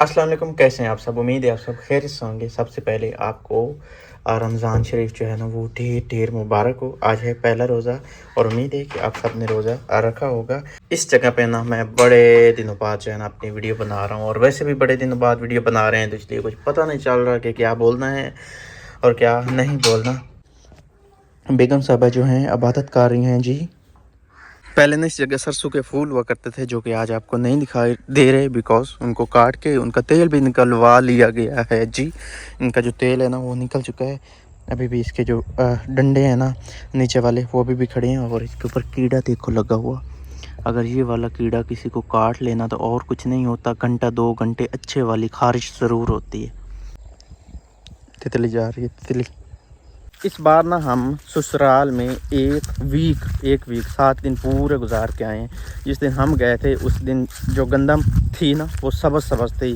अस्सलाम वालेकुम, कैसे हैं आप सब? उम्मीद है आप सब खैरियत से होंगे। सबसे पहले आपको रमज़ान शरीफ जो है ना वो ढेर ढेर मुबारक हो। आज है पहला रोज़ा और उम्मीद है कि आप सब ने रोज़ा रखा होगा। इस जगह पे ना मैं बड़े दिनों बाद जो है ना अपनी वीडियो बना रहा हूँ, और वैसे भी बड़े दिनों बाद वीडियो बना रहे हैं, तो इसलिए कुछ पता नहीं चल रहा कि क्या बोलना है और क्या नहीं बोलना। बेगम साहबा जो हैं इबादत कर रही हैं जी। पहले ना इस जगह सरसों के फूल हुआ करते थे, जो कि आज आपको नहीं दिखाई दे रहे, बिकॉज उनको काट के उनका तेल भी निकलवा लिया गया है जी। इनका जो तेल है ना वो निकल चुका है। अभी भी इसके जो डंडे हैं ना नीचे वाले, वो अभी भी खड़े हैं, और इसके ऊपर कीड़ा देखो लगा हुआ। अगर ये वाला कीड़ा किसी को काट लेना तो और कुछ नहीं होता, घंटा 2 घंटे अच्छे वाली खारिश ज़रूर होती है। तितली जा रही है, तितली। इस बार ना हम ससुराल में एक वीक 7 दिन पूरे गुजार के आए हैं। जिस दिन हम गए थे उस दिन जो गंदम थी ना वो सबज सबज थी,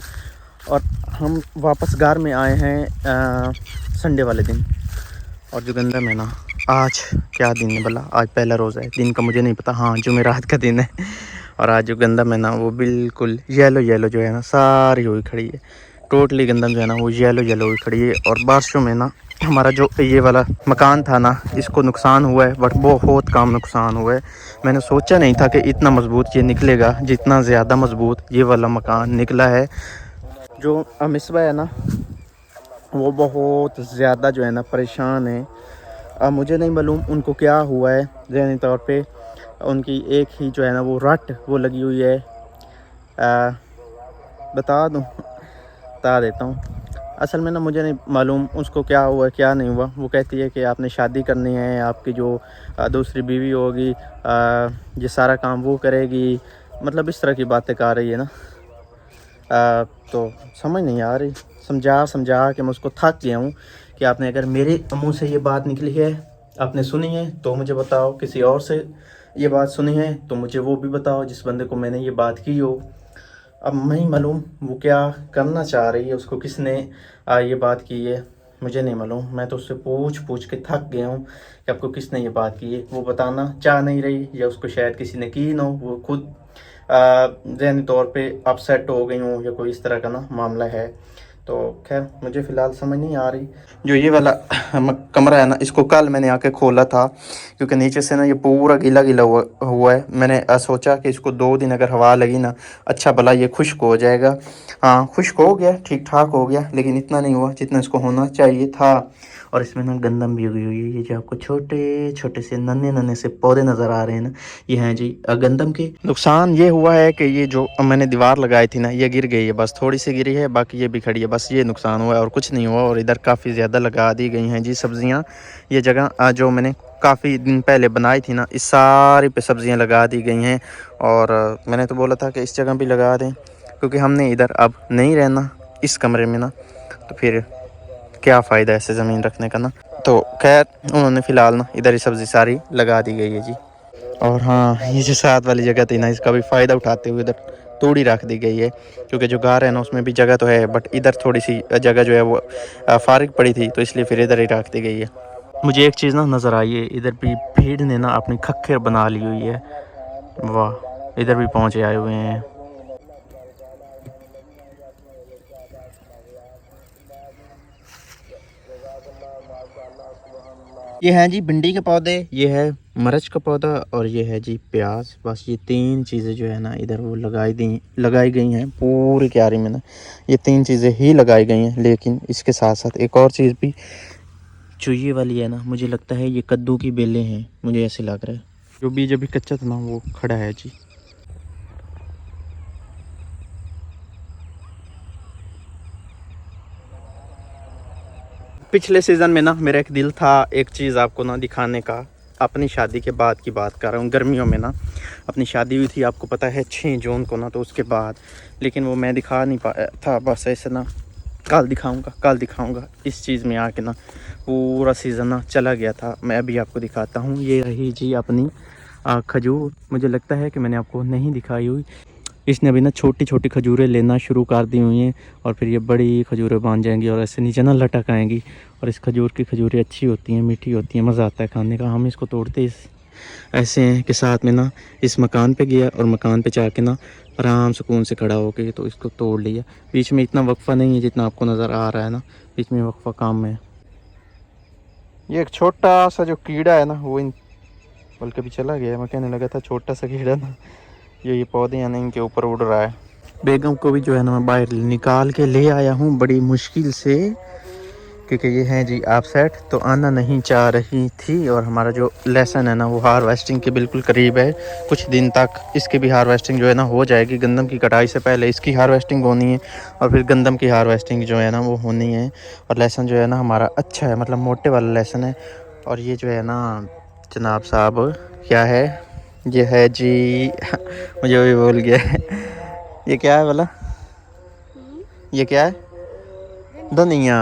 और हम वापस घर में आए हैं संडे वाले दिन। और जो गंदम है ना, आज क्या दिन है भला? आज पहला रोज़ा है, दिन का मुझे नहीं पता, हाँ जुमेरात का दिन है। और आज जो गंदम है ना वो बिल्कुल येलो येलो जो है ना सारी हुई खड़ी है। टोटली गंदम जो है ना वो येलो येलो हुई खड़ी है। और बारिशों में ना हमारा जो ये वाला मकान था ना इसको नुकसान हुआ है, बट बहुत कम नुकसान हुआ है। मैंने सोचा नहीं था कि इतना मज़बूत ये निकलेगा, जितना ज़्यादा मज़बूत ये वाला मकान निकला है। जो मिसबा है ना वो बहुत ज़्यादा जो है ना परेशान है। अब मुझे नहीं मालूम उनको क्या हुआ है, ज़हनी तौर पे उनकी एक ही जो है ना वो रट वो लगी हुई है। बता देता हूँ। असल में ना मुझे नहीं मालूम उसको क्या हुआ क्या नहीं हुआ। वो कहती है कि आपने शादी करनी है, आपकी जो दूसरी बीवी होगी ये सारा काम वो करेगी, मतलब इस तरह की बातें कर रही है ना। तो समझ नहीं आ रही, समझा समझा के मैं उसको थक गया हूँ कि आपने अगर मेरे मुंह से ये बात निकली है, आपने सुनी है तो मुझे बताओ, किसी और से ये बात सुनी है तो मुझे वो भी बताओ जिस बंदे को मैंने ये बात की हो। अब नहीं मालूम वो क्या करना चाह रही है, उसको किसने ये बात की है मुझे नहीं मालूम। मैं तो उससे पूछ पूछ के थक गया हूँ कि आपको किसने ये बात की है। वो बताना चाह नहीं रही, या उसको शायद किसी ने की ना हो, वो खुद ज़हनी तौर पे अपसेट हो गई हूँ, या कोई इस तरह का ना मामला है। तो खैर मुझे फ़िलहाल समझ नहीं आ रही। जो ये वाला कमरा है ना इसको कल मैंने आके खोला था, क्योंकि नीचे से ना ये पूरा गीला गीला हुआ है। मैंने सोचा कि इसको 2 दिन अगर हवा लगी ना अच्छा भला ये खुश्क हो जाएगा। हाँ खुश्क हो गया, ठीक ठाक हो गया, लेकिन इतना नहीं हुआ जितना इसको होना चाहिए था। और इसमें ना गंदम भी उगी हुई है। ये जो आपको छोटे छोटे से नन्हे नन्हे से पौधे नज़र आ रहे हैं ना, ये हैं जी गंदम के। नुकसान ये हुआ है कि ये जो मैंने दीवार लगाई थी ना ये गिर गई है, बस थोड़ी सी गिरी है, बाकी ये भी खड़ी है, बस ये नुकसान हुआ है और कुछ नहीं हुआ। और इधर काफ़ी ज़्यादा लगा दी गई हैं जी सब्जियां। ये जगह जो मैंने काफ़ी दिन पहले बनाई थी ना इस सारी पे सब्जियां लगा दी गई हैं। और मैंने तो बोला था कि इस जगह भी लगा दें, क्योंकि हमने इधर अब नहीं रहना इस कमरे में ना, तो फिर क्या फ़ायदा ऐसे ज़मीन रखने का ना। तो खैर उन्होंने फ़िलहाल ना इधर ही सब्ज़ी सारी लगा दी गई है जी। और हाँ ये जो साथ वाली जगह थी ना इसका भी फ़ायदा उठाते हुए इधर तोड़ी रख दी गई है, क्योंकि जो घर है ना उसमें भी जगह तो है, बट इधर थोड़ी सी जगह जो है वो फारिग पड़ी थी, तो इसलिए फिर इधर ही रख दी गई है। मुझे एक चीज़ ना नज़र आई है, इधर भी भीड़ ने ना अपनी खक्खर बना ली हुई है। वाह, इधर भी पहुँचे आए हुए हैं। ये है जी भिंडी के पौधे, ये है मिर्च का पौधा, और ये है जी प्याज। बस ये 3 चीज़ें जो है ना इधर वो लगाई गई हैं पूरी क्यारी में ना। ये 3 चीज़ें ही लगाई गई हैं, लेकिन इसके साथ साथ एक और चीज़ भी जो ये वाली है ना, मुझे लगता है ये कद्दू की बेलें हैं, मुझे ऐसे लग रहा है। जो बीज अभी कच्चा था ना वो खड़ा है जी। पिछले सीज़न में ना मेरा एक दिल था एक चीज़ आपको ना दिखाने का। अपनी शादी के बाद की बात कर रहा हूँ, गर्मियों में ना अपनी शादी हुई थी, आपको पता है 6 जून को ना, तो उसके बाद, लेकिन वो मैं दिखा नहीं पाया था, बस ऐसे ना कल दिखाऊंगा इस चीज़ में आके ना पूरा सीज़न ना चला गया था। मैं अभी आपको दिखाता हूँ, ये रही जी अपनी खजूर। मुझे लगता है कि मैंने आपको नहीं दिखाई हुई। इसने अभी ना छोटी छोटी खजूरें लेना शुरू कर दी हुई हैं, और फिर ये बड़ी खजूरें बन जाएंगी और ऐसे नीचे ना लटक आएंगी। और इस खजूर की खजूरें अच्छी होती हैं, मीठी होती हैं, मज़ा आता है खाने का। हम इसको तोड़ते इस ऐसे हैं कि साथ में ना इस मकान पे गया और मकान पे जाके ना आराम सुकून से खड़ा होके तो इसको तोड़ लिया। बीच में इतना वक्फा नहीं है जितना आपको नज़र आ रहा है ना, बीच में वक्फा काम में। ये एक छोटा सा जो कीड़ा है ना वो इन बल्कि भी चला गया, मैं कहने लगा था छोटा सा कीड़ा ना, ये पौधे या नहीं इनके ऊपर उड़ रहा है। बेगम को भी जो है ना मैं बाहर निकाल के ले आया हूँ बड़ी मुश्किल से, क्योंकि ये हैं जी आप सेट तो आना नहीं चाह रही थी। और हमारा जो लेसन है ना वो हार्वेस्टिंग के बिल्कुल करीब है, कुछ दिन तक इसकी भी हार्वेस्टिंग जो है ना हो जाएगी। गंदम की कटाई से पहले इसकी हार्वेस्टिंग होनी है और फिर गंदम की हार्वेस्टिंग जो है ना वो होनी है। और लेसन जो है ना हमारा अच्छा है, मतलब मोटे वाला लेसन है। और ये जो है ना जनाब साहब क्या है, ये है जी मुझे भी भूल गया ये क्या है बोला, ये क्या है, धनिया।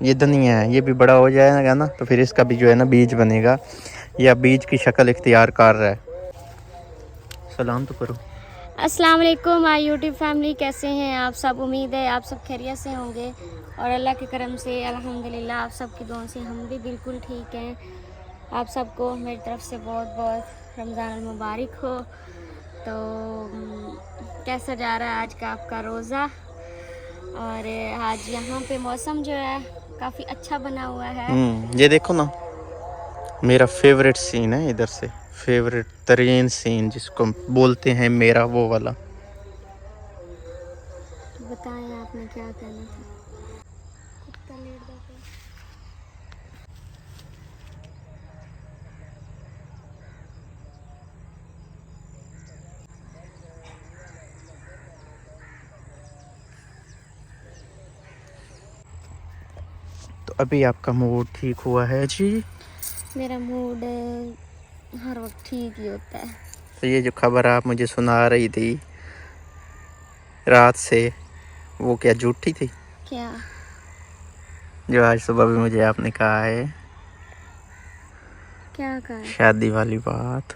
ये धनिया है, ये भी बड़ा हो जाएगा ना तो फिर इसका भी जो है ना बीज बनेगा, या बीज की शक्ल इख्तियार कर रहा है। सलाम तो करो। अस्सलाम वालेकुम माय यूट्यूब फैमिली, कैसे हैं आप सब। उम्मीद है आप सब खैरियत से होंगे और अल्लाह के करम से अल्हम्दुलिल्लाह आप सब की दुआओं से हम भी बिल्कुल ठीक हैं। आप सबको मेरी तरफ से बहुत बहुत रमज़ान मुबारक हो। तो कैसा जा रहा है आज का आपका रोज़ा। और आज यहाँ पे मौसम जो है काफ़ी अच्छा बना हुआ है। ये देखो ना मेरा फेवरेट सीन है इधर से, फेवरेट तरीन सीन जिसको बोलते हैं मेरा वो वाला। बताएं आपने क्या कहना था। कितना लेट जाता है। तो अभी आपका मूड ठीक हुआ है जी। मेरा मूड हर वक्त ठीक ही होता है। तो ये जो खबर आप मुझे सुना रही थी रात से वो क्या झूठी थी, क्या? जो आज सुबह भी मुझे आपने कहा है, क्या कहा? शादी वाली बात।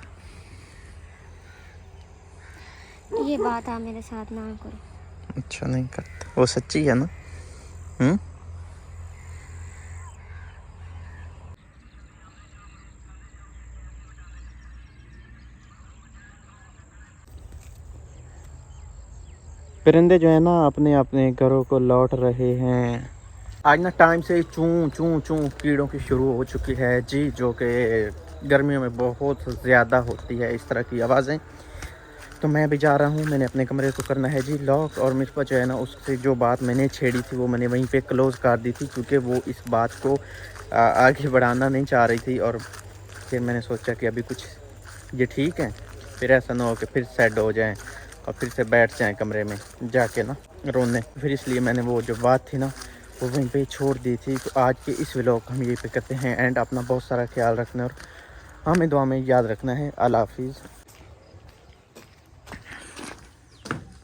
ये बात आप मेरे साथ ना करो। अच्छा नहीं करता, वो सच्ची है ना। परिंदे जो है ना अपने अपने घरों को लौट रहे हैं। आज ना टाइम से चूं चूं चूं कीड़ों की शुरू हो चुकी है जी, जो कि गर्मियों में बहुत ज़्यादा होती है इस तरह की आवाज़ें। तो मैं भी जा रहा हूँ, मैंने अपने कमरे को करना है जी लॉक। और मिसबा जो है ना उससे जो बात मैंने छेड़ी थी वो मैंने वहीं पे क्लोज़ कर दी थी, क्योंकि वो इस बात को आगे बढ़ाना नहीं चाह रही थी। और फिर मैंने सोचा कि अभी कुछ ये ठीक है, फिर ऐसा ना हो कि फिर सेट हो जाएं और फिर से बैठ जाएं कमरे में जाके ना रोने। फिर इसलिए मैंने वो जो बात थी ना वो वहीं पे छोड़ दी थी। तो आज के इस व्लॉग हम यहीं पे करते हैं एंड अपना बहुत सारा ख्याल रखना और हमें दुआ में याद रखना है। अल्लाह हाफिज़।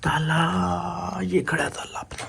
ताला ये खड़ा ताला अपना।